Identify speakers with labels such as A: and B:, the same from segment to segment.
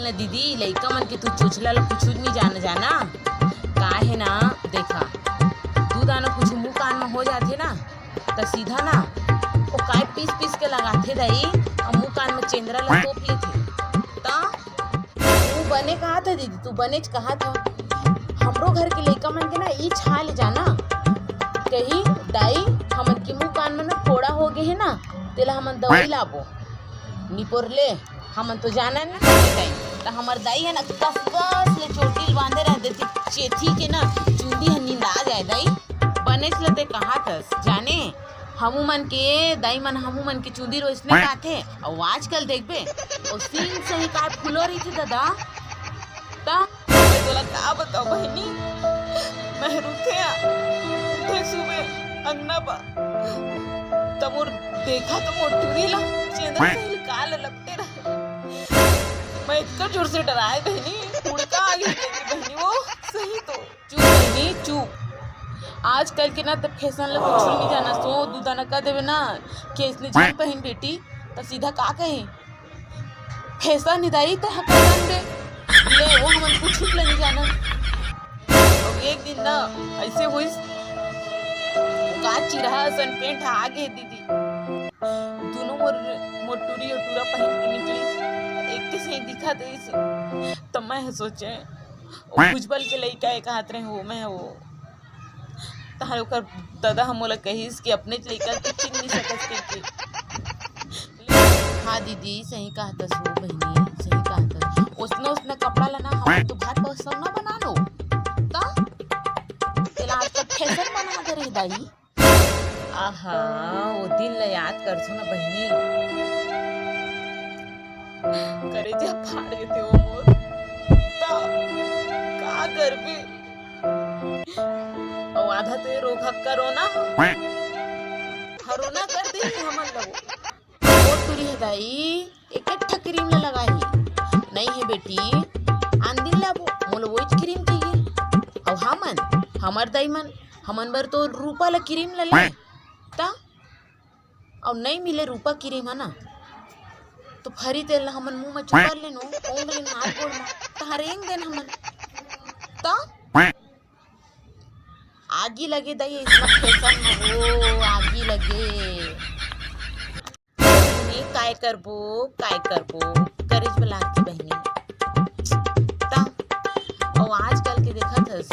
A: न दीदी लइका मन के तू चोचला ला कुछ नहीं जाना का है ना। देखा तू दाना कुछ मुँह कान में हो जाते ना तो सीधा ना वो काय पीस के लगाते दाई और मुँह कान में चेंदरा ला तोप लेते। तू बने कहा था दीदी, तू बने कहा था हमरो घर के लइका मन के ना ई छा ले जाना कही दाई हमन के मुँह कान में ना फोड़ा हो गए है ना तेला हमन दवाई लाबो निपोर ले। हमन तो जाना नहीं दाई तो हमार दाई है ना कस ले चोटिल बांधे रह देती चेथी के ना चूड़ी है नींद आ जाए दाई बने ले कहा थस जाने हमू मन के दाई मन हमू मन के चूड़ी रोशने काथे और आजकल देखबे और सीन से ही काय फूलो रही थी दादा ता मैं तोला का बताओ बहनी मैं रुके सुबह अंगना पा तमोर देखा तो मोटूरी ला चेंद्र से काल लगते रहे। मैं इतना जोर से डराए बहनी उड़का आ गई बहनी वो सही तो चुप बहनी चुप। आजकल के ना तो फैशन ला कुछ नहीं जाना सो दूधा न कर देवे ना कि इसने जीन पहन बेटी तो सीधा का कहे फैशन निदाई तो हकान दे ले वो हमन कुछ नहीं जाना। और एक दिन ना ऐसे हुई का चिरहा सन पेंट आगे दीदी दोनों मोटूरी और टूरा पहन के निकली एक के से दिखा दे से तो मैं सोचे वो भुजबल के लइका एक हाथ रहे हो मैं वो तारे ओकर दादा हमोला कहिस कि अपने लइका के चिन नहीं सकत के। हाँ दीदी सही कहा था सो बहनी सही कहा था उसने कपड़ा लेना हम तो भात पसंद ना बना लो ता तेला आजकल फैशन बना दे रही दाई। आहा वो दिन ला याद कर छो ना बहनी करे जा फाड़ देते हो मोर ता का करबे और आधा तो रोक करो ना हरोना कर दे हमन लगो और तुरी है दाई एक क्रीम ला लगाई नहीं है बेटी आंदी लाबो मोल वही क्रीम चाहिए और हमन हमार दाई मन हमन बर तो रूपा ला क्रीम ला ले ता और नहीं मिले रूपा क्रीम है ना तो फरी तेल हमन मुंह में चुका लेनो ओंग लेन हाथ गोड़ में तहरेंग देन हमन ता आगी लगे दाई इतना फैशन में वो आगी लगे नहीं काय करबो करेज बला के बहनी ता और आजकल के देखा थस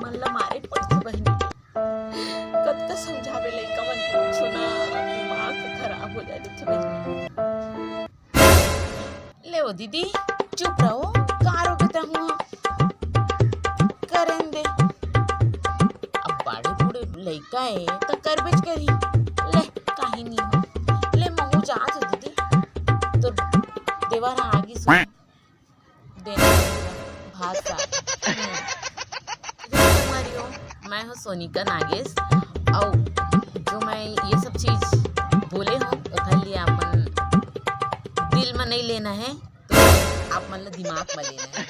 A: मनला मारे पड़ते बहनी कब तक समझावे लइका मन के सुना दिमाग खराब हो जाए थे बहनी। ले ओ दीदी चुप रहो कारो के तरह करें दे अब बड़े बूढ़े लइका है तो कर बेच करी ले काहे नहीं हो ले महू जा दीदी तो देवारा आगे सुन देना भात सा हमारी मैं हूँ सोनिका नागेश और जो मैं ये सब चीज़ बोले हूँ वो लिए अपन दिल में नहीं लेना है तो आप मतलब दिमाग में लेना है।